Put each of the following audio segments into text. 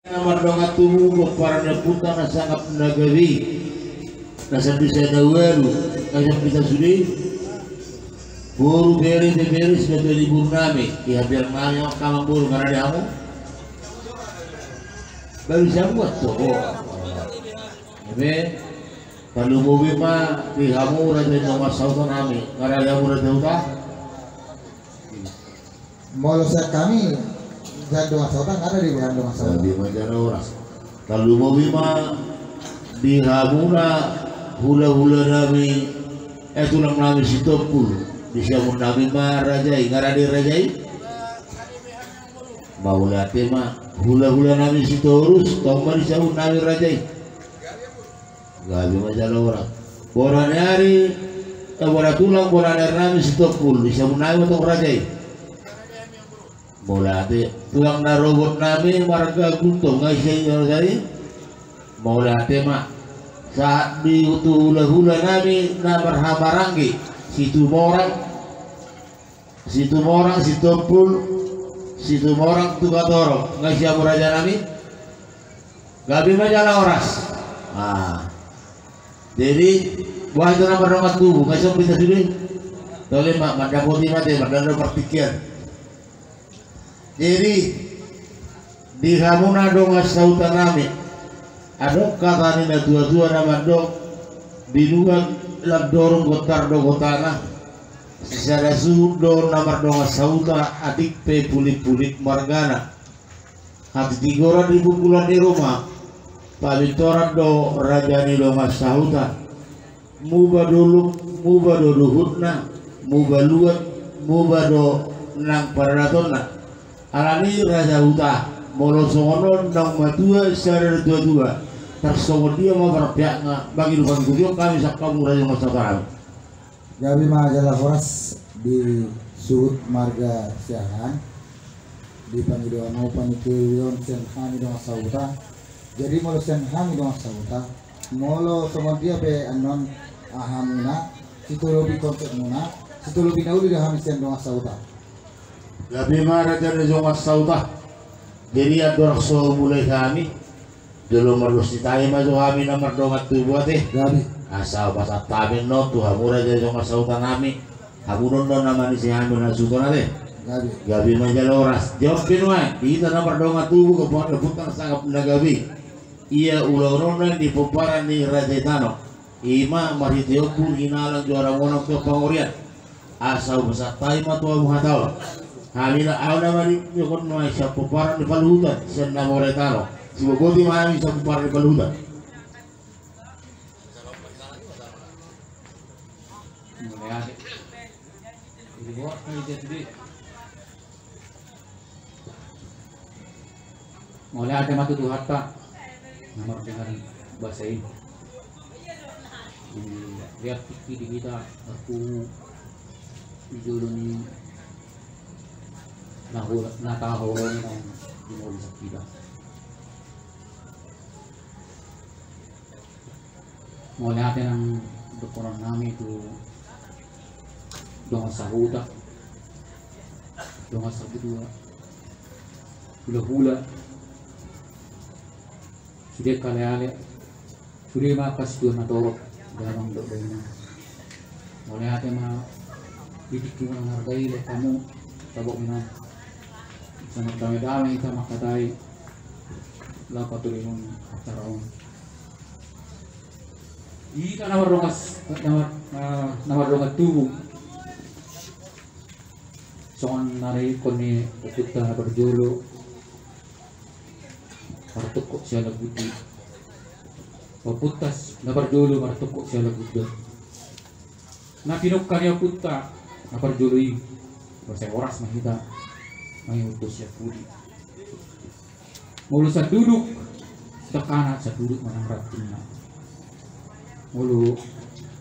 Nama donga tubuh para naputa nasangap nagawi nasa bisa nawaru kasam kita sudi buru beri sebagai libur nami ya biar mayo kamang buru karena diamu baru siapa buat tuh ini kalau mobil mah di kamu raja nomor satu nami karena diamu raja utah mau kami dan doa sautan ada di bahan doa sautan di mana orang kalau mobil mah di hamuna hula nami tulang nami sitopul di siamun nami mah rajai ngaradi rajai mau latih mah hula nami sitorus tong mah di siamun nami rajai gabi mah jalan orang hari bola tulang bola nami sitopul di siamun nami tong rajai mau latih tulang narobot nami marga guntung ngasih dari mau latih mah saat di hula nami namar hamaranggi situ morang situ morang tuh dorong ngasih amu raja nami gabi majalah oras jadi buah itu nama dongat tubuh ngasih kita sini toleh mak mandapoti mati mandano pertikir jadi di hamuna dongas sautan nami ada kata ni dua nama dong di luar lab dorong gotar do gotana secara sudo nama dongas sauta adik pe pulit margana hati tigora di bukulan di rumah pabitoran do rajani dongas sauta muba do luhutna muba luat muba do nang paratona alani raja utah molo songono nang matua secara dua tersongon dia mau berpihak bagi lupan kudiok kami sakam raja masa barang gabi majalah horas di surut marga siaran di panggilan mau panggilan senhami dong sauta jadi molo senhami dong sauta molo songon dia be anon ahamuna situ lebih konsep muna situ lebih nauli dah hamis dong sauta gabi raja dong sauta jadi ada so mulai kami dulu merus ditanya maju kami nomor dongat tubuh teh gabi asal pasal tamin no tuh hamura jadi jong sautan kami hamuron no nama ni si hamun asutan teh gabi majaloras jawab pinwa di tanah nomor dongat tubuh keputan sangat nagabi iya ulang di peparan ni raja tano ima mariteo pun hinalang juara monok ke pangurian asal pasal taima tuh amu hatau halina awna mari yukon no siya peparan di paluhutan siya namore tano si boboti mahami sa peparan di paluhutan mulai ada matu tuh harta nomor dengan bahasa ini lihat di kita aku dulu nih nataho ng dimuli sa kita mulai natin ang dokunan namin itu dongas sa huta dongas sa kedua hula sudah kali sudah makas doon na torok dalam doon na mulai natin didikin ang hargay kamu tabok na sa magdami-dami kita makatay lapat tuloy yung ataraon ika namarungas tubo soon nari ko ni pupunta na berjulo martukok siya laguti paputas na berjulo martukok siya laguti na pinukka niya punta na berjulo yung basta oras makita may utos siya puli mulu sa duduk sa kanan sa duduk manang ratin na mulu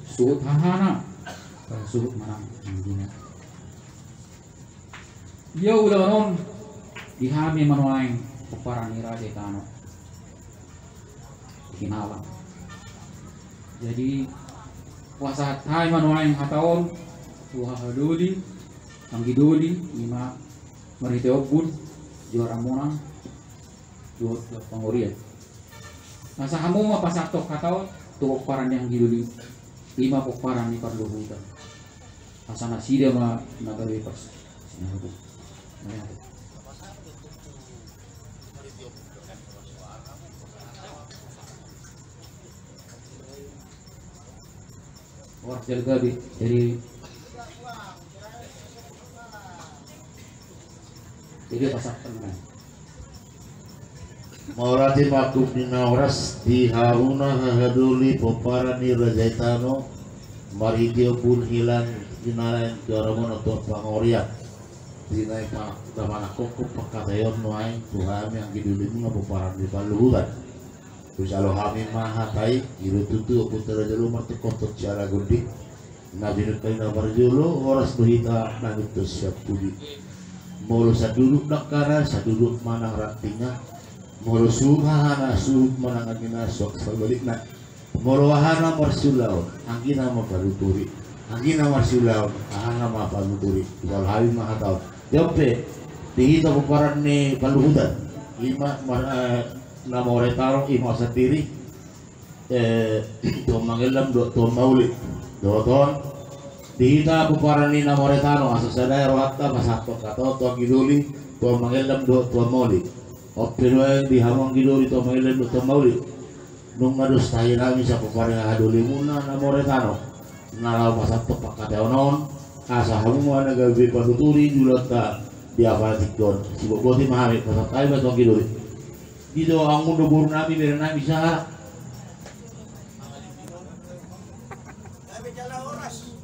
suot hahana para suot manang hindi na iya ulah non dihami manuaing peparan ni Raja Tano kinalang jadi puasa hai manuaing hataon tuha haduli ang giduli lima mariteobun juara monang duot pangorian. Masa kamu mah pasatok kataon tuh paran yang giluli 5 paran di parluhutan. Asana sida mah nagawi pas. Wah gabi jadi pasak tenang. Maulati makub ni nauras di Haruna hahaduli poparani rajaitano maridio pun hilang dinalain jaramon atau pangoriak dinai pak damana koko pakatayon nuai Tuhan yang giduli mga poparan di paluhutan terus alo kami mahatai iru tutu putra jalo mati kotor cara gundik nabi nukai nabar jolo oras berita nanutus siap pudi mulu saduduk nakara saduduk manang raktinga mulu suhana suhut manang agina sok sabalikna mulu wahana marsulaun angkina maparuturi angkina marsulaun ahana maparuturi kalau hari mahatau jope dihita peparan ni paluhutan ima nama orang taruh ima sendiri tuh manggilam tuh maulid doton dihita peparan ni nama orang taruh asal sadaya rohatta pasatok atau tuh giduli tuh manggilam tuh maulid opilwe di hamang giduli tuh manggilam tuh maulid nung ngadus tayo namin sa peparan haduli muna nama orang taruh nalaw pasatok pakateonon asa hamuan nagabi panuturi julata di aparatik doon si boboti mahamit pasat tayo ba tuh giduli dito ang mundo buru namin meron namin sa kami jala oras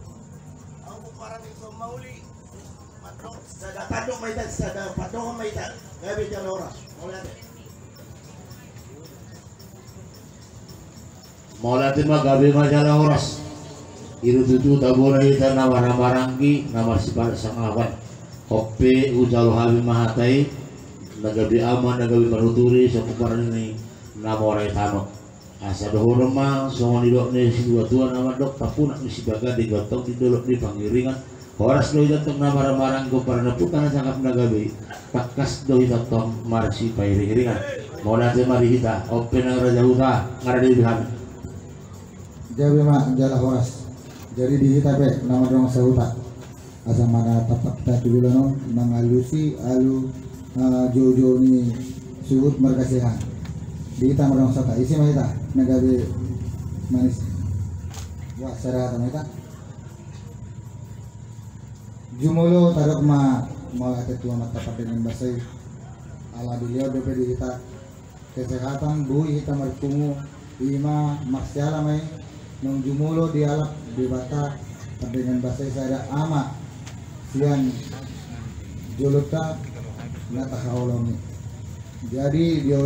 ang parang ito mauli patrong sa padong may tan sa padong may tan kami jala oras maulati magabi majala oras irututu tabura ita namaramaranggi namar sipar sangawan kopi ujal habi mahatai nagabi aman nagabi maruturi sa kumparan ni namoray tano asa dohoro mang songon idok ni si dua tua nama dok tapuna ni si baga di gotong di dolok di pangiringan horas doi datang namaramarang kumparan na putan sangkap nagabi pakas doi datang marsi pairingan mau nanti mari kita open ang raja uta ngaradi bihan jabe ma jala horas jadi di kita be nama dong sauta asa mana tapak ta dulu mangalusi alu jojo ni suhut markasihan di kita marang sata isi mah kita nagabe manis wa sara tamita jumulo tarak ma ate tua mata dengan basai ala beliau dope di kita kesehatan bui kita markumu ima maksiala mai nong jumulo di alap di bata dengan basai saya ama sian juluta nata hauloni jadi dia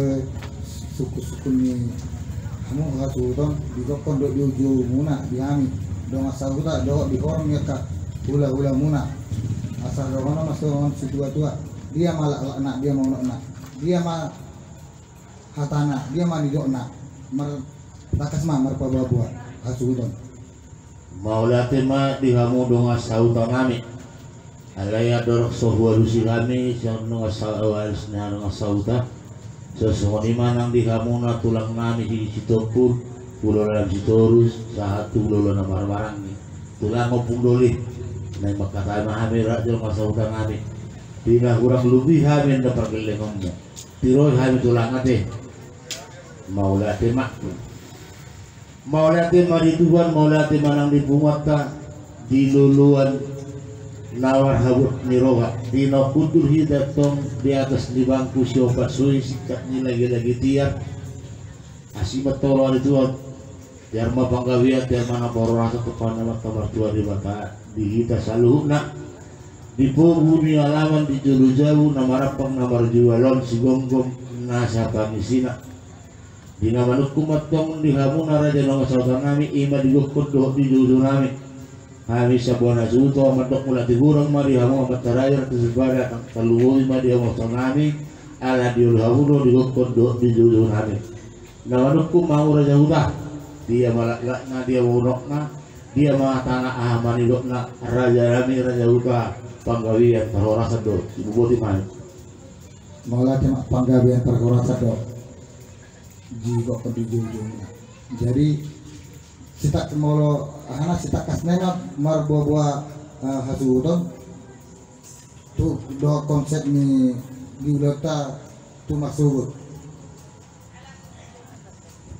suku-suku ni kamu hasuton di kokon do diuju muna di ami dong asal kita do di orang nyeka hula-hula muna asal rokono masuk si tua-tua dia malah anak dia mau anak dia mah hatana dia mah didokna mar takas mah mar pababuat hasuton maulati ma dihamu dong asautan nami alaya dorok sohua lusi kami nung asawalis na nung asauta sesungguhnya manang dihamuna tulang nami di Citopur pulau dalam Citorus satu pulau na marmarang ni tulang ngopung doli na makatay mahami rajo masauta nami tidak kurang lebih kami na pergeleng mo tiroy kami tulang ate maulati mak maulati marituan maulati manang dipumata diluluan nawar habut niroha dino kudur hidatong di atas di bangku siopat sui sikat ni lagi tiar asibat toro itu tiar ma panggawian tiar mana poro rasa kepada mata mertua di mata di hita saluhna di pobu ni alaman di julu jauh namarapang namar jualon si gonggong nasa pamisina di nama nukumat tong di hamuna raja nama saudara nami ima di gokot doh di julu nami kami sabona suto matok mula tigurang mari hamo matarayar kesebara kaluwi mari hamo nami ala diul hamuno di gokot doh di julu nami nama nukum mau raja udah dia malakna dia wunokna dia mah tanah ahmani dokna raja nami raja udah panggawian tarora sedo ibu boti mah malah cuma panggabean perkurasa dok jiwa kedujungnya. Jadi kita molo anak kita kasnena marbuah hasudon tuh do konsep ni diulata tuh masuk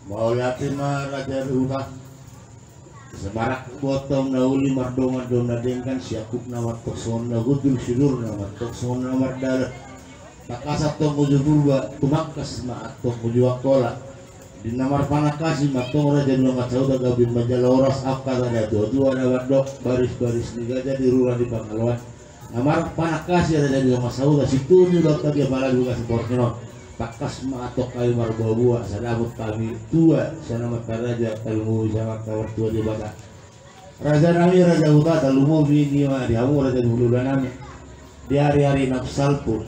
mau yakin mah raja rumah semarak botong nauli mardongan dona dengkan siakup nama tokson na gudul sidur nama tokson nama dalat takasat tong ujubulba tumakas ma atong ujuakola di namar panakasi matong raja dua macauda gabin majaloras akada ada dua nama dok baris-baris ni gajah di rura di Pangalawan namar panakasi raja dua macauda situ ni dok tadi apalagi juga seportino takas ma atok kayu marbuah sadabut kami tua sana mata raja kalungu sama kawar tua di bata raja nami raja utata lumo bini ma dihamu raja dulu nami di hari-hari nafsal pun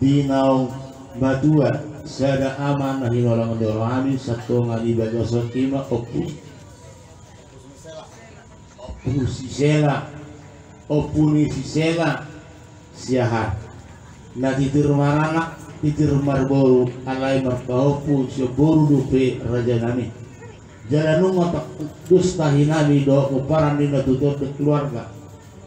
di naung batua sada aman nahi nolong doro kami satu ngali bagoso kima opus sisela opuni sisela siahat na titir maranak titir marboru alai marbahopu seboru dupe raja nami jalanung otak dustahi nami do keparan dina tutur ke keluarga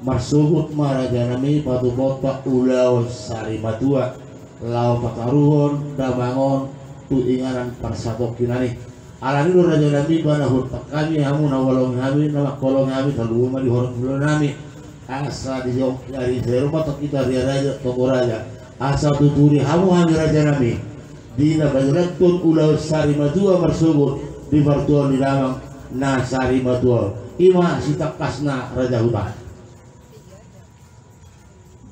marsuhut ma raja nami patu botak ulau sari matua lau pataruhon damangon tu ingaran parsatok kinani alani do raja nami bana hurtak kami hamu na walong kami nama kolong kami talu ma di horong bulan nami asa di jong dari rumah tak kita dia raja toko raja asa tuturi hamu hami raja nami dina bajuratun ulau sari matua marsubut di martuan di lamang na sari matua ima sitak kasna raja hutan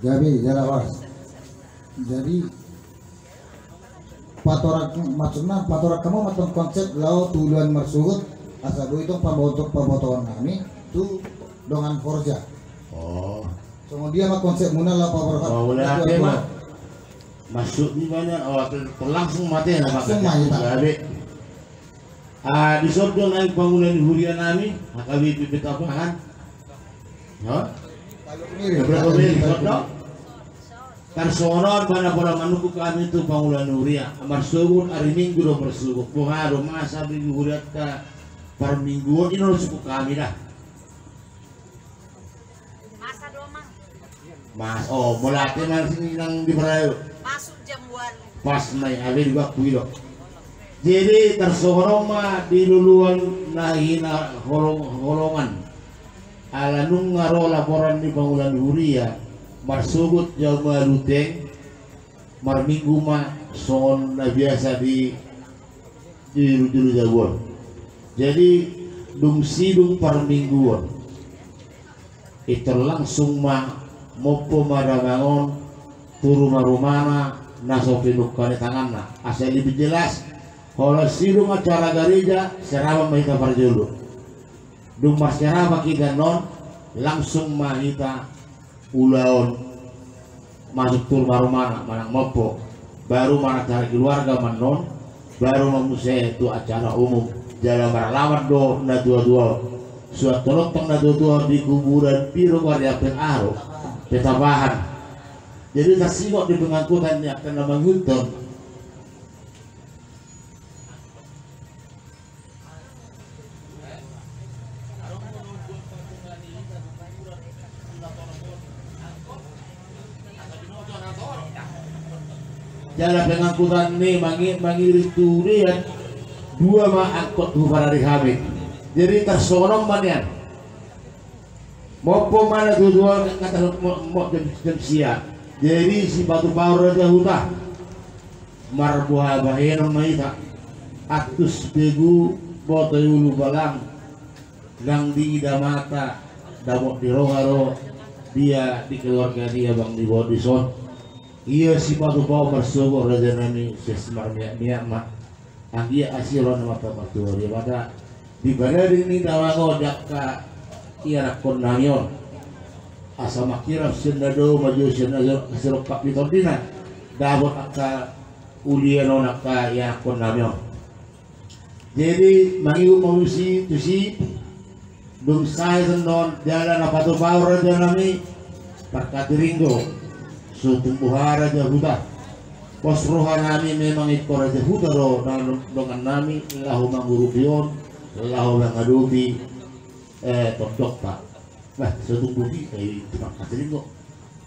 jadi jalawas jadi patorak maksudnya patorak kamu matang konsep lau tujuan marsuhut asa bu itu pembotoan kami tu dengan forja oh kemudian mah konsep muna lah patorak masuk di mana langsung mati langsung mati di sordo naik bangunan hurian nami hakabi pipit apahan berapa beli sordo tarsonon bana para manuku kami itu bangunan huria amar sugun hari minggu do bersuguk buharo masa minggu huriat ka par mingguan ini lo suku kami dah masa domang mas oh mulai masih nang di Merayu masuk jamuan pas naik alir juga kuido jadi tersorong mah di luluan nahina holongan ala nung ngaro laporan di bangunan huria marsugut jama luteng mar minggu mah son na biasa di juru jagoan jadi dung sidung par mingguan itu langsung mah mopo madamangon turu marumana nasopinukane tanganna asal lebih jelas kalau sidung acara gereja seraba mahita parjulu dung mas seraba kita non langsung mahita ulaon masuk tur marumana manang mopo baru mana cari keluarga manon baru memuse itu acara umum jalan maralaman do na dua-dua suat tolong na dua-dua di kuburan biru warga aro petabahan jadi tersimak di pengangkutan yang akan menguntung jalan pengangkutan ini mangiris durian dua mah angkot dua hari habis jadi tersorong manian mopo mana dua kata mau jam siang jadi si batu bawur raja huta marbuah bahenong maita atus begu boto yulu balang gang di ida mata damok di roharo dia di keluarga dia bang di bodison iya si batu bawur bersyukur raja nami sesmar miak mah dia asiron mata batu dia pada di badan ini dawango dakka iya rakon namion asa makira sendado maju sendado serok kapitor dina dabot akka uliano nakka ya kon namyo jadi mangiu manusi tusi dum sai non jalan apa tu bawur raja nami perkatiringgo sutumbuhara jahuda pos rohanami memang ikut Raja Hudaro dengan nami lahu mangurupion lahu mangadubi todok pak bah suatu budi terima kasih kok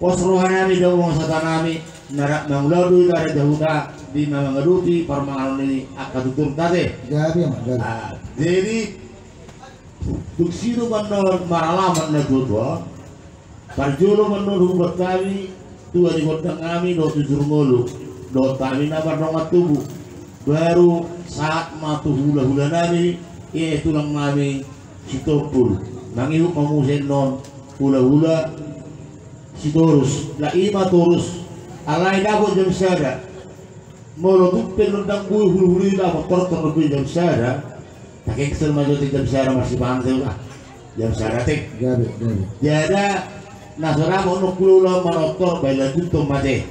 pos rohanami dawang satanami narak mangladu dari Jahuda di mangadubi permanganon ini akan tutur tadi jadi tuksiru menurut maralaman na tudwa parjulu menurut hubat kami tua di kota kami do tujur mulu do kami nabar dongat tubuh baru saat matu hula-hula nami tulang nami sitopul mangihuk mamusen non hula-hula sitorus la ima torus alai dabo jam sada molo tuppen nundang bui hulu-hulu dabo tortor lebih jam sada tak eksel maju jam sada masih pantai lah jam sada tek jadi nasara mau nukululah manotor bayar tutup mati.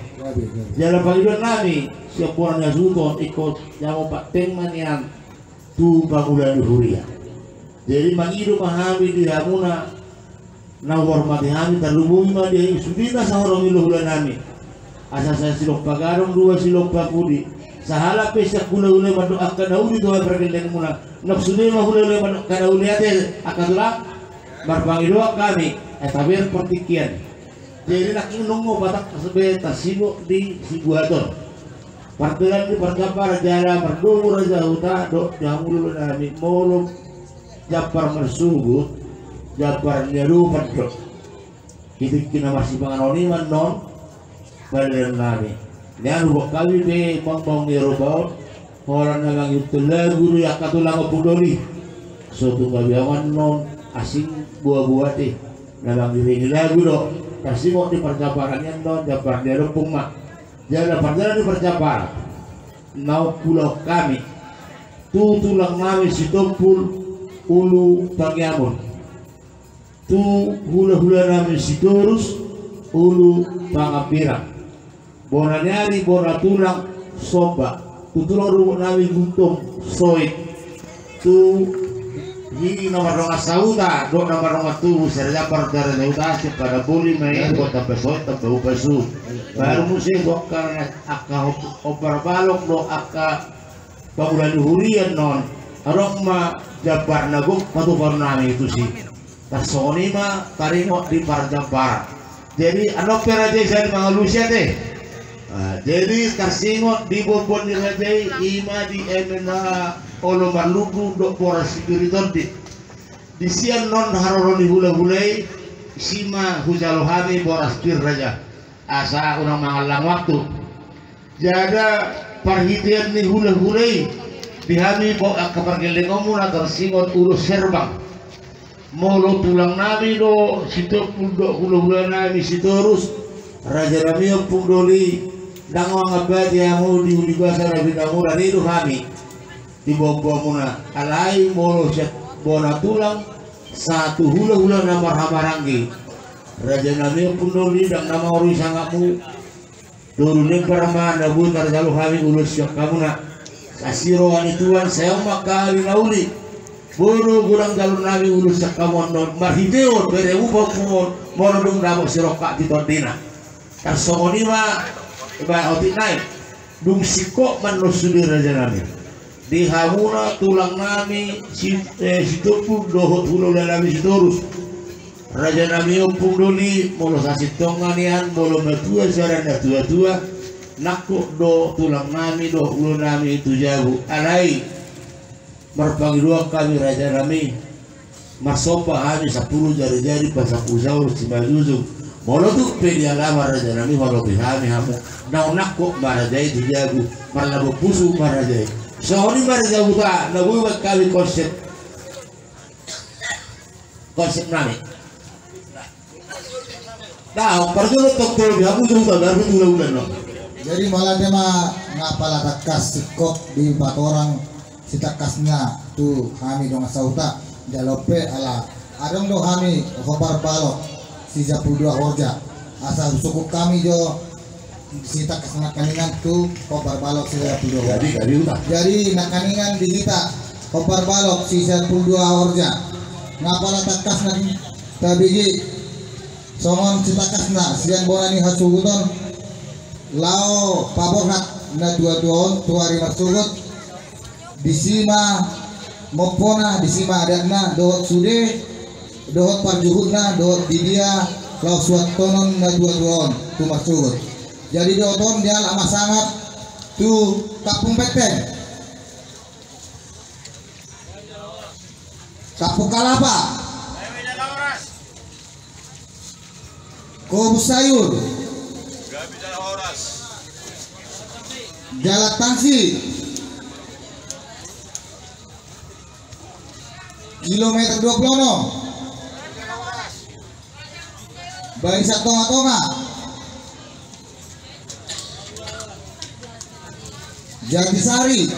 Jalan pagidon nami siap orang suton ikut yang pak tengmanian tu bangunan huria. Jadi mangidu mahami di hamuna nawar mati hami terlubungi mati sudina sahorong iluhulan nami. Asal saya silok pagarong dua silok pakudi. Sahala pesak gula-gula manduk akan daudi tuh pergendeng muna. Nafsunya mah gula-gula manduk akan daudi ate akan tulang. Marpangidu kami. Tabir pertikian jadi laki nunggu batak sebeta sibuk di Sibuaton partilan di perjapar jala berdua Raja Huta dok jamulu nami molum japar mersugut japar nyeru pedok itu kena masih penganoniman non balen nami dan buat kali be bang nyeru baut orang yang itu lagu ya katulang budoli suatu gabiawan non asing buah-buah teh dalam diri lagu dok kasih mau di percaparannya dok japar dia rempung mak jalan perjalanan di percapar nau pulau kami tu tulang nami si tompul ulu tangiamun tu hula-hula nami si dorus ulu pangapirang bona nyari bona tulang soba tu tulang rumah nami guntung soit tu ini nomor dong sauta do nomor dong tubuh serja perjalanan sauta pada buli main kota pesot tabu pesu baru musim do karena akka opar balok do akka bangunan hurian non arong ma jabar nagok patu nami itu sih tersoni ma taringo di parjampar jadi ano peraja saya mengalusia deh jadi tersingot di bobon di raja ima di emena olo maluku do poras sikiriton di sian non haroroni hula-hulai sima hujalohami boras kir raja asa unang mangalang waktu jada perhitian ni hula-hulai dihami bawa kepergeleng omuna tersingot urus serbang molo tulang nami do situ do hula-hula nami sitorus raja nami ompung doli dangwang abad yang di bahasa nabi namura itu kami di bawah muna alai molo set bona tulang satu hula-hula nama hamarangi raja nami pun doli dan nama ori sangamu turunnya permana butar jalu kami ulus yang kamu nak kasiro wanituan saya makali nauli buru kurang jalur nami ulus yang kamu non marhideo bereu bapun mono dong damok sirokak di tondina tersongoni ma iba otik naik dung sikok manusudi raja nami di hamuna tulang nami situpun dohot hulu nami sitorus raja nami ompung doli molo sasitonganian molo metua sarana tua-tua nakuk do tulang nami do hulu nami itu jauh alai merpanggil dua kami raja nami masopa kami 10 jari-jari pasapusaur cimajujung molo tuh pedi alama raja nami molo pihami hamu nau nakuk marajai itu jago marlabu pusu marajai soalnya marajai buta nabu kali konsep nami nah perjalanan dokter aku juga baru bulan loh jadi malah dia mah ngapala takas sikok di 4 orang si takasnya tuh kami dong sauta jalope ala adong do kami khobar balok si 12 horja asal suku kami jo si takas nakaningan tuh khobar balok si 12 jadi nakaningan di kita khobar balok si 12 horja ngapala takas na tabigi somon si takasna sian bonani hasuguton lao paborhat na dua-duon tuari marsugot disima mopona disima adatna dohot sude dohot parjuhudna dohot didia lau suatonon na dua-duon tu marsugot. Jadi dohon dia lama sangat tu kapung peteng kapung kalapa Kobu sayur Jalak Tangsi kilometer 20 Barisan Tonga-Tonga Jatisari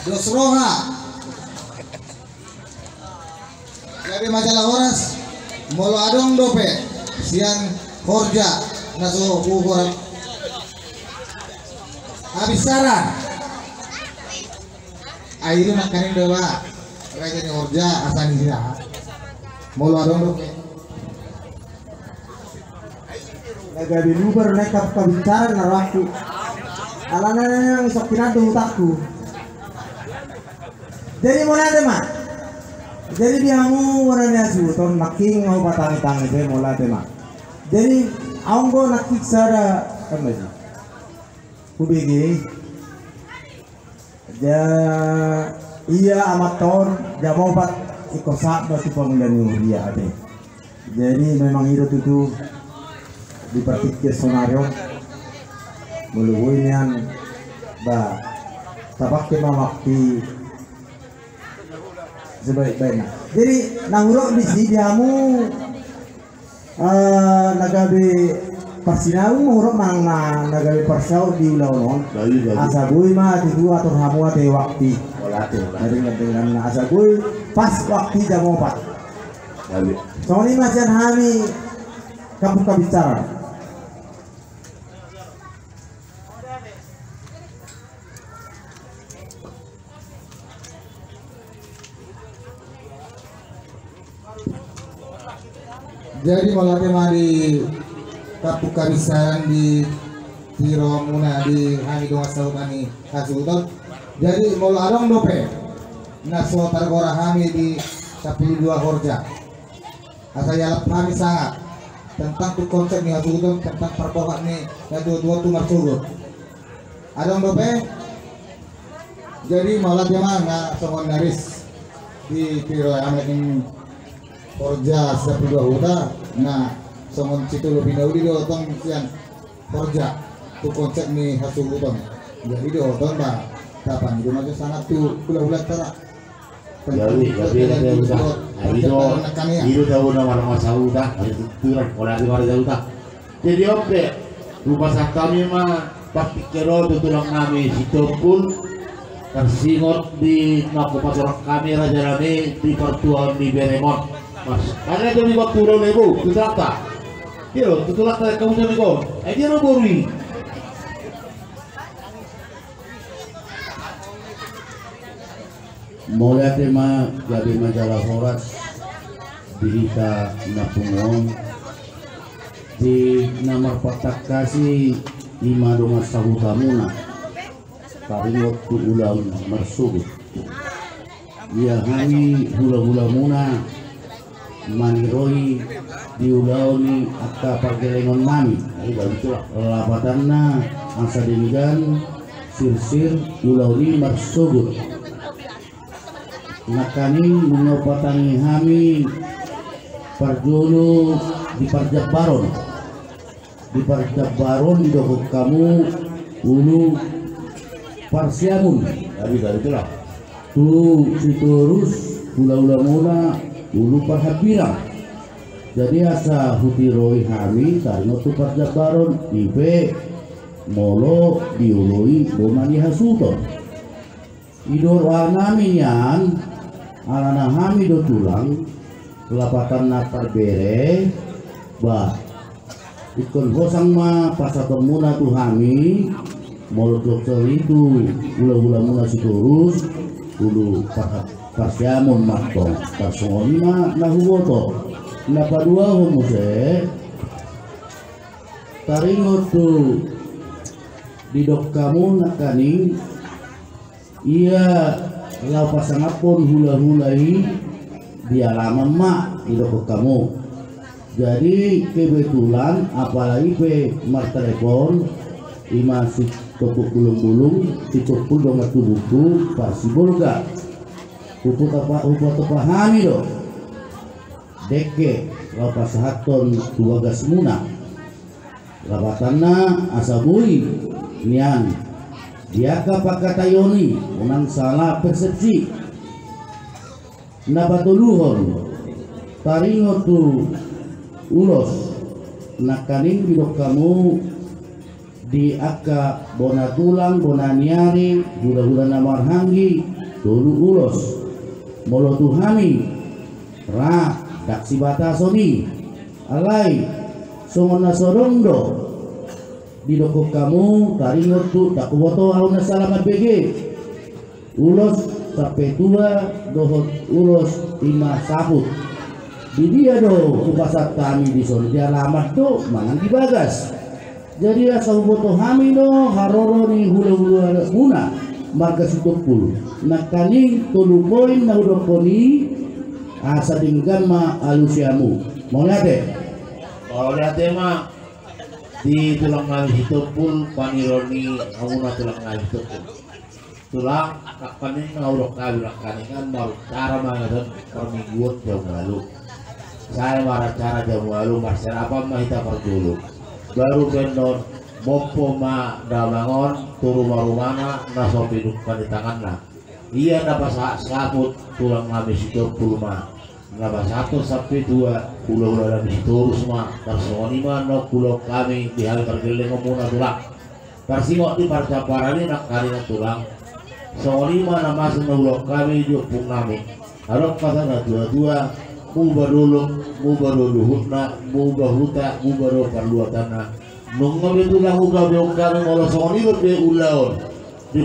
Dosroha dari Majalah Horas Molo Adong Dope Sian Horja Naso Ukuran habis saran ayo makanin dewa raja ni Horja asan dia Molo Adong Dope nagabi lubar naik kabicara naraku alana yang sok kinado utakku jadi mau nade mah jadi dia mau warnanya suton making mau patang-tang itu mau nade mah jadi anggo nakik sada kan lagi kubigi ja iya amaton ja mau pat ikosak batu pemilihan dia ade jadi memang itu di pertikir sonario meluhuinan ba tabak tema waktu sebaik-baiknya jadi nangurok di sini diamu nagabe parsinau murok mangna nagabe parsau di ulaunon asagui mah itu atur hamu ate waktu dari dengan asagui pas waktu jam 4 soalnya macam kami kamu bicara jadi malamnya mari kapuk kabisaran di Tiro Muna di Hani Donga Sautani Hasuton jadi mau adong dope naso targora kami di 12 Horja asal kami sangat tentang tu konsep nih Hasuton tentang perpokok nih ya dua tu marsugot adong dope jadi malamnya mana semua naris di Tiro Amet ini Horja 12 Huta nah somon situ lebih dahulu di otong sian Horja tu konsep nih hasil utong jadi di otong bah kapan itu macam sangat tu ulah-ulah tara jadi itu tahu nama masa udah itu turan orang di luar jauh jadi oke rumah sakit kami mah tapi kero tu tulang kami situ pun tersingot di nakupasorok kami raja rame di pertuan di Beremon mas, karena itu di waktu udah ibu, tutulak tak? Iya, tutulak tak kamu jadi kau. Dia lo bori. Mulai tema jadi Majalah Horas berita napungong di nomor patak kasih 5 Donga Sahutamuna kari waktu ulang marsugut. Ia hani hula-hula muna maniroi diulauni akka pergelengan mami ini baru lapatanna asa dinigan sir ulauni marsugut nakani mengopatangi hami parjulu di Parjab Baron dohot kamu ulu parsiamun Tapi dari itulah tu siturus ula-ula mula ulu parhabira jadi asa hutiroi hami karena tu Parjab Baron ibe molo diului bomani hasuton idor warnami yan alana hami do tulang kelapatan napar bere bah ikon hosang ma pasaton muna tu hami molo dokter itu ula-ula muna siturus ulu parsiamun matong pasoni ma nahuboto napadua humuse taringo tu didok kamu nakaning ia lau pasangapon hula-hulai di halaman mak didok kamu. Jadi kebetulan apalagi pe mar telepon ima si topuk bulung-bulung si topuk dong buku pasti bolga uput pahami do deke lau pasahaton dua gas muna labatanna asabui nian diaka pakatayoni menang salah persepsi nabatuluhon taringo tu ulos nakaning bidok kamu di aka bona tulang bona niari gula-gula namar hanggi tulu ulos molo tuhami ra daksi batasoni alai songona sorongdo bidok kamu taringo tu takuboto auna salamat BG ulos sampai tua dohot ulos ima sabut di dia do upasat kami di sini dia alamat do mangan dibagas jadi asal boto hami do haroro ni hula-hula muna marga situpul nakaning tulu poin na udokoni asa dinggan ma alusiamu mau lihat deh kalau lihat mah di tulang ngali situpul panironi amuna tulang ngali situpul tulang kapanin ngaurok kabilang kaningan mau cara mangadan permingguan jauh lalu saya marah cara jauh lalu master apa mah kita perjulu baru bendon mompo ma damangon turu marumana nasopi dukkan di tangan lah iya dapat sabut tulang ngali situpul mah dapat 1 sampai 2 pulau di situ semua tersoni mana pulau kami di hal tergeling ngomong tulang tersingok di parcaparani nak kali tulang soni mana masuk pulau kami di opung kami harap kata na dua-dua mubah luhutna mubah huta mubah perluatanna nunggu tulang uga beong kami kalau soni lebih ulaun di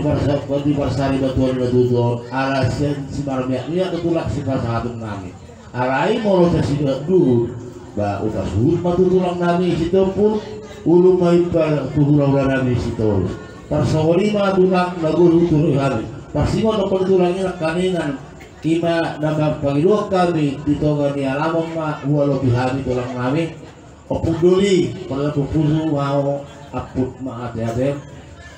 parsari batuan batuan alasan si marmiaknya ketulak si pasahatun kami alai mau tersidak dulu ba upas hut matu tulang nami situ pun ulu mai par tuhulau nami situ tersawari ma tulang nagulu turu kami pasti mau dapat tulangnya kaningan ima nama pangilok kami ditogani alamong ma walau bihami tulang nami opung duli pada pupusu mau aput ma ate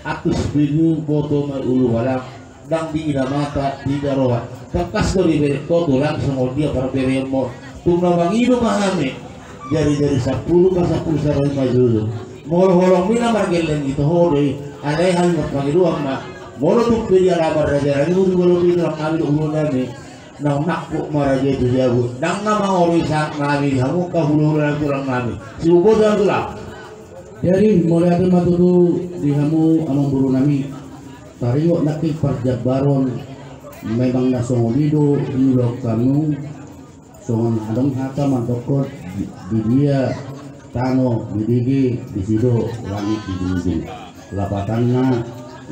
atus bingung foto mai ulu walang dang di mata tidak rohat kakas dari berikut tulang semua dia para beremo tunggu bangido mahame jari-jari 10 ke 10 sarai maju molo holong mina margelen gitu hore alai hal margido amma molo tuh dia labar raja ini molo tulang kami ulun nami nang nakku maraja itu jauh dang nama orisak nami kamu kahuluran tulang nami si ubo dan tulang jadi mulai ada matutu di kamu amang buru nami tario nakik parjabaron memang nasongolido ilok kamu songon adong hata mantokot di dia tano bidigi di sido langit di dulu lapatanna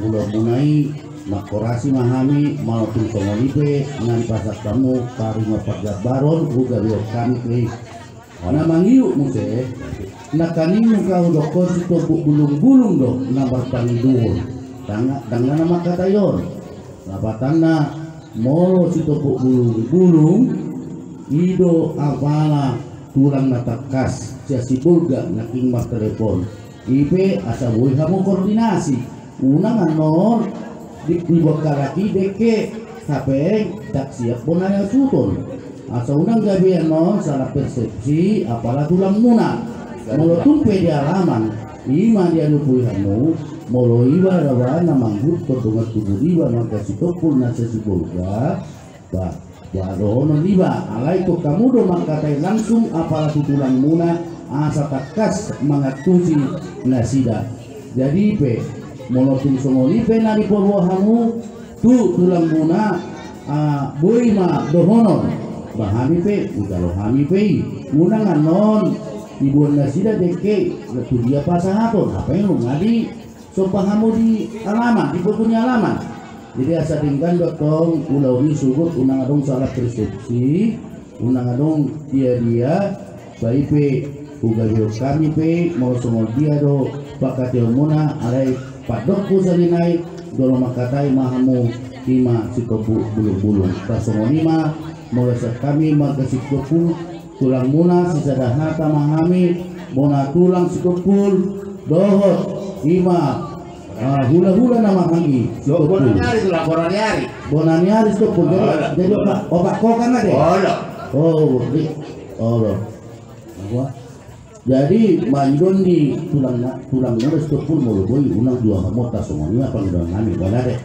ulo munai makorasi mahami maupun songolipe ngan pasat kamu karima parjabaron uga biok kami ke ana mangiu muse nakaning kau dokor sito bulung-bulung do nambar pangiduhon tangga nama katayon lapatanna molo si topuk bulung-bulung ido apala tulang natakas si bulga naking mas telepon ipe asa boy kamu koordinasi unang anon di kalaki deke sampai tak siap bonanya sutun asa unang gabi anon salah persepsi apala tulang muna molo tumpe di halaman ima dia lupui kamu molo iba rawa namanggut pertungat tubuh iba makasih topul nasa si bolga ba dohonon iba alai to kamu do mangkatai langsung apala tutulang muna asa takas mangatusi nasida jadi pe molo tum songoli pe nari porwo hamu tu tulang muna boy ma dohonon bahami pe utalo hami pe muna nganon ibu nasida deke letu dia pasahaton apa yang ngadi so pahamu di alaman di punya alaman jadi asa tingkan dotong ulau ini surut unang adong salah persepsi unang adong dia baipe uga dio kami pe mau semua dia do pakatio muna alai padokku salinai dolo makatai mahamu ima sikobu bulung-bulung tasongonima molesa kami magasikopu tulang muna sisadahata mahami bona tulang sikopul dohot ima hula-hula nama kami Bonan nyari tulang bonan nyari. bonaniari sikopul jadi opak kokan ada oh bahwa jadi manjon di tulang nulis tepul muluboi unang dua kamota semuanya apa udah nami balade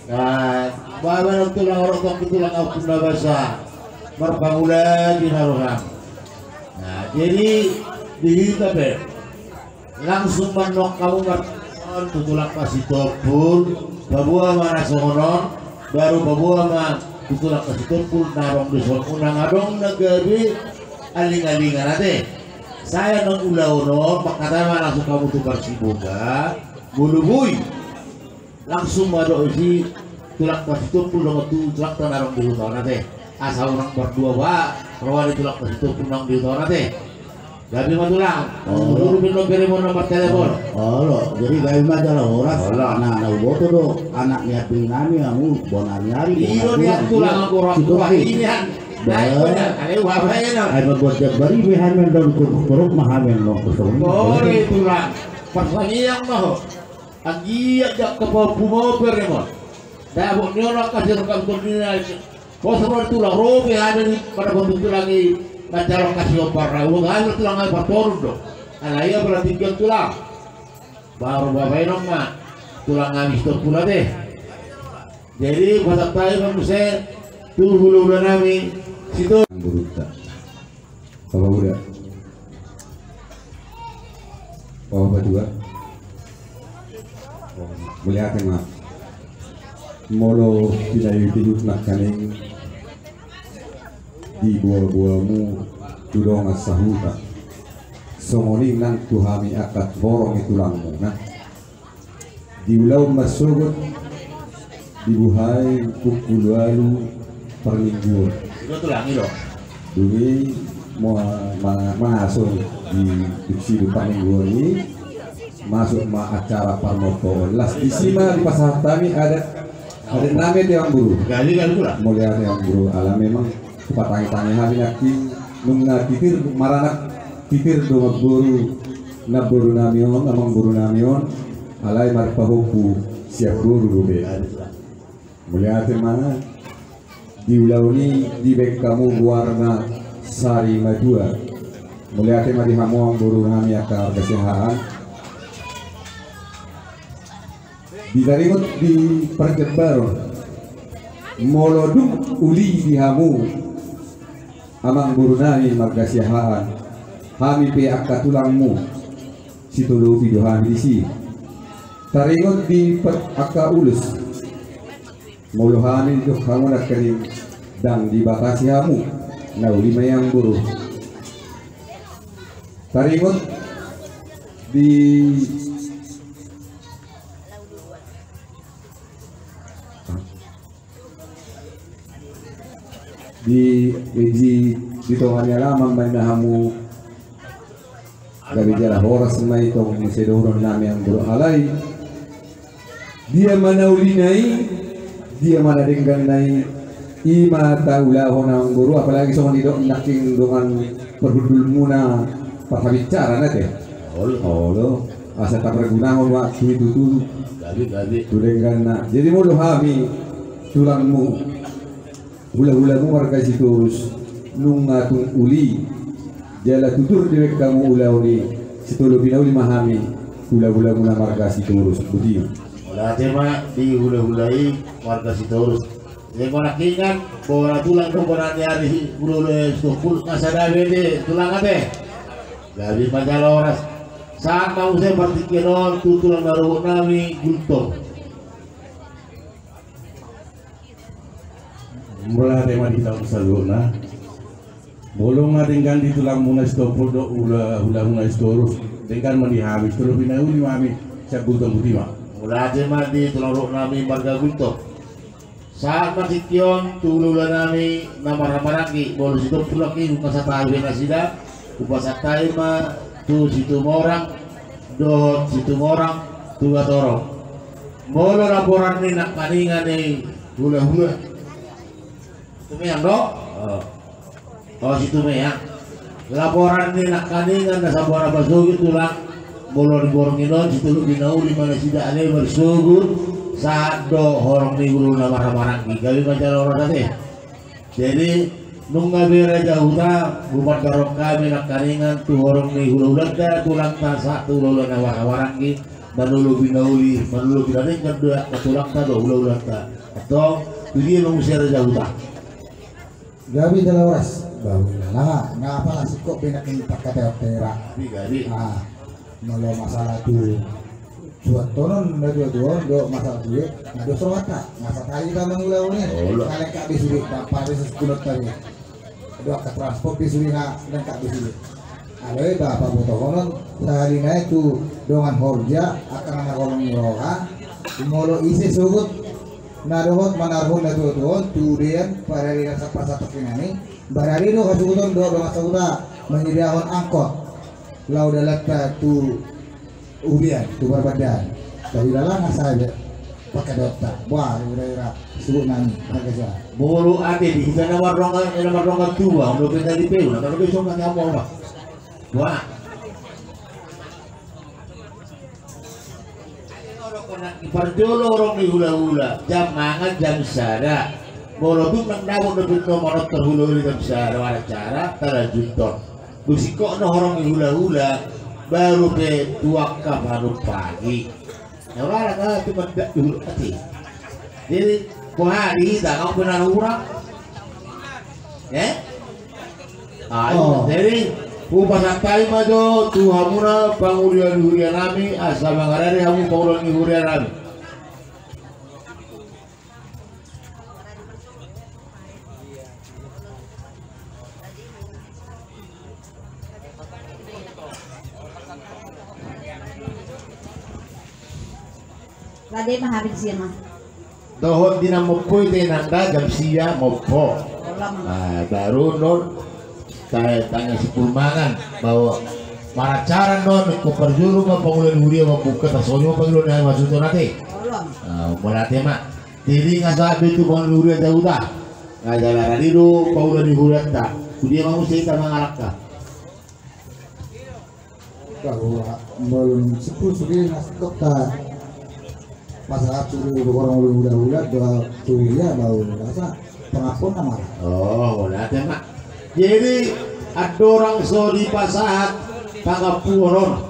Nah, bawa tulang orang tua tulang aku sudah basah. Berbangunan di haruham. Nah, jadi dihita be. Langsung manok kamu berton tulang kasih topul, babuah mana songonon, baru babuah mah tulang kasih topul narong di son unang adong negeri aling-alingan ade. Saya non ulah pakatama langsung kamu tukar siboga, bulubui. Langsung ada isi tulang kasih topul dong tu tulang narong di hutan ade. Asal orang berdua pak, rawat tulang kasih topul nang di hutan ade. Jadi mah tulang, dulu minum kirim nomor telepon. Oh, jadi gaya macam lah orang. Anak boto do, anak niat binami kamu bonani hari. Iyo niat tulang aku orang ini kan. Ay buat bari behamen daun kuruk mahamen no kusong. Boleh tulang, pertanyaan mah. Agia jak kapal pumo perempuan. Dah buat nyorak kasih rekam dunia. Kau semua tulang robe ada di pada bentuk lagi. Macaron kasih opar. Uang ada tulang apa turun dong. Alaya berarti tulang. Baru bapak enong mah tulang habis terpula deh. Jadi pada tahu manusia tuh bulu nami. Situ Buruta apa udah apa juga boleh akan mah molo tidak hidup nak kaning di buah-buahmu tudong asahuta somoni nang tuhami akad borong tulangmu nah di ulau masugot dibuhai kukulalu permingguan itu tulang itu. Dumi mau masuk di diksi depan minggu ini masuk acara Parmoto. Las di sini di pasar Tami ada nama Dewan Guru. Gali pula. Mulia Dewan Guru alam memang cepat tangi hari lagi nunggu titir maranak titir dua guru na guru namion amang guru namion alai marpahuku siap guru dobe. Mulia mana di ulau ini di bek kamu warna sari madua melihat tema di hamuang buru kami akan kesehatan di tarimut di perjebar moloduk uli di hamu amang buru nami marga siahaan kami pe akad tulangmu situlu video kami di si tarimut di akad ulus muluhani itu kamu nak kerim dan dibatasi kamu nah lima yang buruh tarimut di tongannya lama main kamu dari jalan horas mai tong mesedorong nama yang buruh alai dia mana ulinai dia mana dengan naik ima taula honang guru apalagi soal didok naking dengan perbudul muna bicara nate Allah asa tak berguna waktu itu tuh dengan nak jadi mulu kami tulangmu hula-hulamu warga situ nungatung uli jala tutur dewek kamu ulau ni situ lebih nauli mahami hula-hulamu na warga situ budi tema di hula-hulai warga Sitorus. Yang konakingan bawa tulang dong konak nyari hula-hula stokul kasadawe deh tulang apa? Dari Majalah saat mau saya bertikiron tu tulang baru nami gultong. Mula tema di tahun saluna. Bolong dengan di tulang munas stokul do hula munas Sitorus dengan mendihabis terus binauli mami saya gultong butima. Mulai mah di tulang rok nami marga gultong. saat masikyon tululan nami namaramaraki boleh situ pulaki bukan satawi nasida upasatay ma tu situ morang do situ morang tu gatorong boleh laporan ni nak kaningan ni hula-hula tumeyang do oh situ meyang laporan ni nak kaningan na sabuara basugi tulang boleh diborongin don situ lu binauli mana sida ane bersugur saat do horong ni guru namaramarang gawi baca orang tadi jadi nungga bera jahuta bumat garong kami nak kaningan tu horong ni hulu da tulang tasa tu lola nawaramarang manulu binauli manulu binaling kedua tulang ta do hulu ta atau dia nungusir jahuta gabi dalawas bau lah ngapa lah kok pinakin pakai tera gabi kalau masalah tu suat tonon na dua do masalah duit na do sorata ngasa tayo ka mangulaw ni kalen ka bisulit na pare sa kulot tadi do ka transport bisulit na dan ka bisulit alay ba pabuto konon sa halina itu dongan horja akan na kolong roha molo isi sugut na dohot manarhon na doon tudian para rin sa pasatok kinani barari do kasuguton do masaguta menyediakan angkot lau dalat tu ubian tu berbadan dari dalam saja pakai dokter wah daerah sebut nami pakai saja bolu ade di sana warong tua belum kita di peu kalau besok nggak mau apa wah Parjolo orang di hula-hula jam mangan jam sada bolu tu nak dapat dapat nomor terhulu di jam sada ada cara terjuntor busiko no orang di hula-hula baru ke tuaka baru pagi orang kan cuma dulu hati jadi hari tak kau benar orang jadi upasakai majo tuhamuna pangulian hurian nami asal mangarari kamu pangulian hurian nami Lade mahabig siya mah. Dohon din ang mukoy din nanda jam siya mopo. Baru non kaya tanya si pulmangan bahwa maracaran non ko perjuru ma pangulan huria mabuka tasonyo pangulan na masuto nate. Mulate ma. Dili nga sabi tu pangulan huria jauda. Ngajala radido pangulan huria ta. Kudia mau sita mangalak ka. Bahwa belum sepuluh sudah nasib ta masalah turu orang udah dua tuya bau rasa pengapun nama oh boleh mak jadi ada orang so di pasahat pangapuron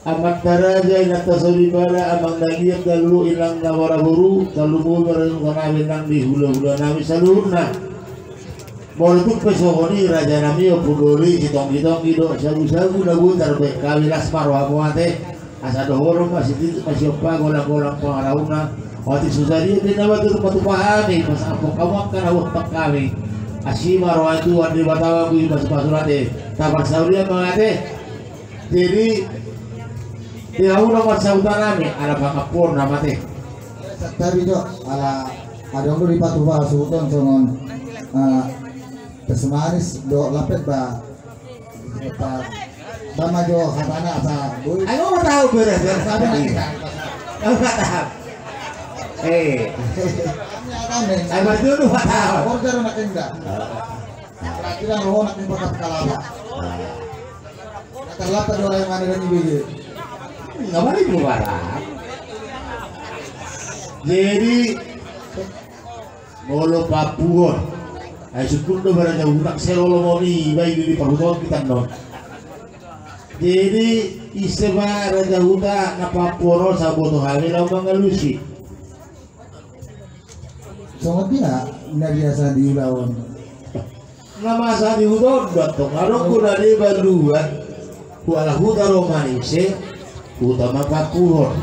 amat daraja inata so di bala amang dagiat dulu ilang nawara buru kalau mau bareng kanawin nang di hula-hula nami salurna boleh tuh pesokoni raja nami opudoli hitong-hitong gitu sabu-sabu nabu tarbe kawilas marwah muate asa dohorong masih apa golang-golang pangarauna waktu susah dia nawa tu pahami pas apa kamu akan awak tak kami asima roa itu andi batawa kui pas pasurate tabar sauria mangate jadi dia udah masa utarane ada pangapur nama teh tapi jo ala ada orang di patu pasuton songon pesemaris do lapet ba sama jo katanya asa boy aku mau tahu beres sama nih aku nggak tahu saya dulu nggak tahu order nak enggak kira roh nak import kalaba kata lapa do yang mana dan biji nggak boleh keluar jadi molo Papua syukur do barang utak selolo moni baik di perhutan kita non jadi isema raja huda na Papua saboto hamil ang mga lusi so dia na biasa di ulawan nama sa di huda datong arong ko na di baluan wala huda romanise huda ma Papua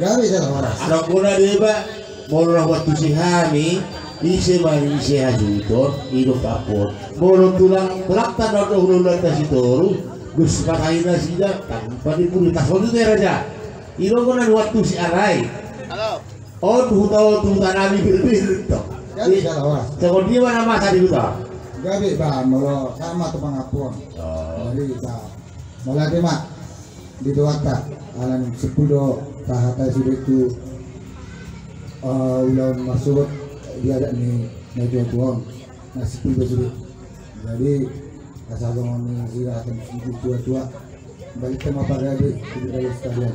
gabi sa oras arong ko na di ba molo na waktu si hami isema hajuton ido Papua molo tulang pelaktan na ulan ta si toru Gus pakaina sida tanpa dipuri tasol itu raja. Ilo ko na waktu si aray. Halo. Oh tuh tanami bil toh. Jadi jalan horas. Jangan dia mana masa di hutan. Gabi bah molo sama tuh pangapun. Jadi tak mulai dia mak di tuata alam 10 tahata sudah itu ulang masuk dia ada nih meja tuang nasi 10 sudah. Jadi asal bangun sila akan tua balik ke mapa gabi tidak ada sekalian.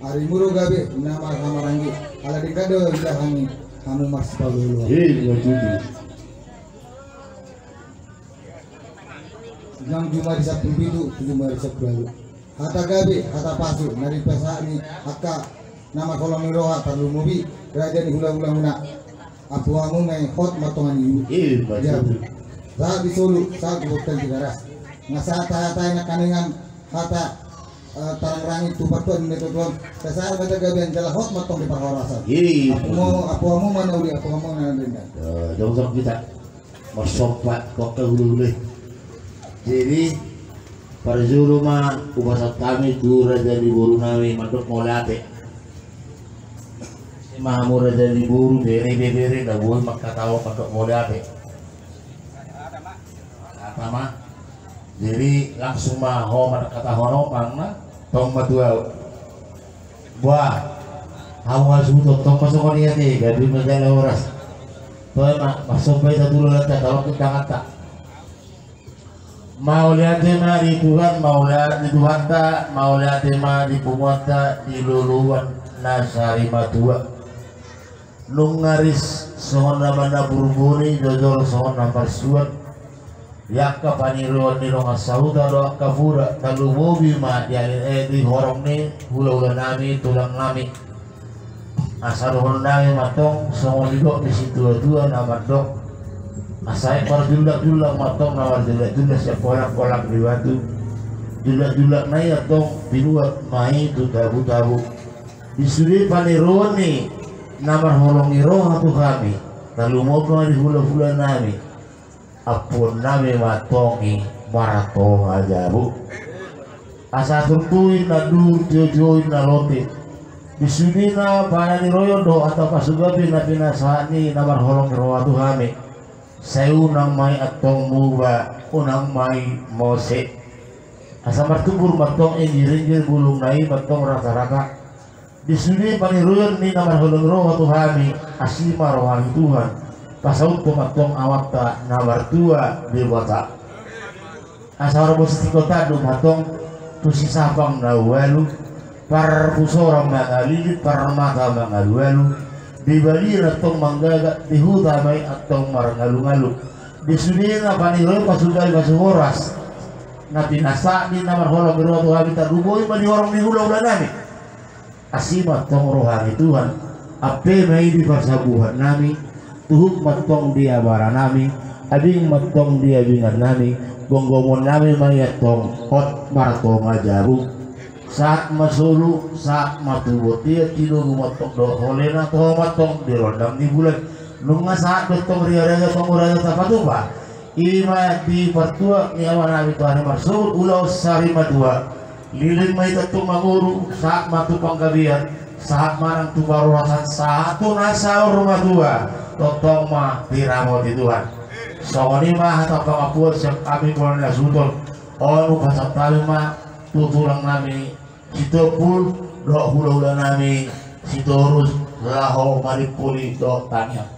Hari muru gabi nama kamarangi ala dikado tidak kamu mas Paulo. Iya jadi. Yang cuma di Sabtu itu cuma di Sabtu lalu. Kata gabi, kata pasu, dari pesa ini, akka nama kolong roha perlu mobi, raja di hula-hula muna. Apu amu ngai hot matongan iu. Iya betul. Saat di Solo, saat di hotel di garas. Ngasa taya na kaningan kata tarang rangi tu patuan itu tuan. Pesa kata gabi yang jalan hot matong di pahorasan. Iya. Apu amu mana uli, apu amu mana denda. Jangan kita masopat kok ke hulu. Jadi parjuru mah ubasat kami tu raja di buru nami mandok molate. Si mahamur raja di buru bere dah buat mak katawa mandok molate. Apa mah? Jadi langsung mah ho mandok kata hono pangna tong matua. Wah, hawa sudah tong masuk dia ni gabi menjala oras. Toh mak masuk bayi satu lelaki kalau kita kata. Mau lihat tema di Tuhan, mau lihat di Tuhan tak, mau lihat tema di Pumuata di luluan nasari matua. Nungaris sohon nama burbuni jojol sohon nama suat. Yakka paniruan di nonga sauda doa kafura talu mobi ma di horong ni hula nami tulang nami. Asal horong nami matong sohon lidok di situ dua nama dok. Asai par julak matong nawar julak siap kolak di batu julak naik atong binuat mai tu tabu di sudi paniruan ni namar holongi roh tu kami lalu mau di hula nami apun nami matongi marato aja bu asa turtuin na du jojoin na lote di sudi na panani royo do atau pasugabi na pinasani namar holongi roh tu kami saya unang may atong muba unang may mose asa martubur matong injirinjir bulung nai matong rata-rata disudi paniruyan ni namar hulung roh tuhami asima rohani Tuhan pasaut ko matong awata namar tua di bata asa rabo setikota do matong tusisapang na walu par pusorang mangalilit par mata mangalualu di bali atong manggaga di huta may atong marangalu-ngalu di sudina paniroy pasugal pasuhoras na pinasa di namar holong biro tuhan kita duboy ma di orang di hula-hula nami asima tong rohani Tuhan ape may di pasabuhan nami tuhuk matong dia bara nami abing matong dia bingar nami bonggomon nami may atong hot maratong ajaru saat masulu saat matubot dia tidur matok do holena to matong di rondang di bulan nunga saat betong riaraga panguraga tapatuba ima di pertua ni awan nabi Tuhan marsud ulau sari madua lilin may tatung manguru saat matu panggabian saat marang tubaruasan satu nasa rumah tua totong mah tiramo di Tuhan songoni mah atau pangapuan siap kami kuala nasudol onu pasang tali mah tutulang nami Sito pul do hula nami sitorus laho maripuli do tanya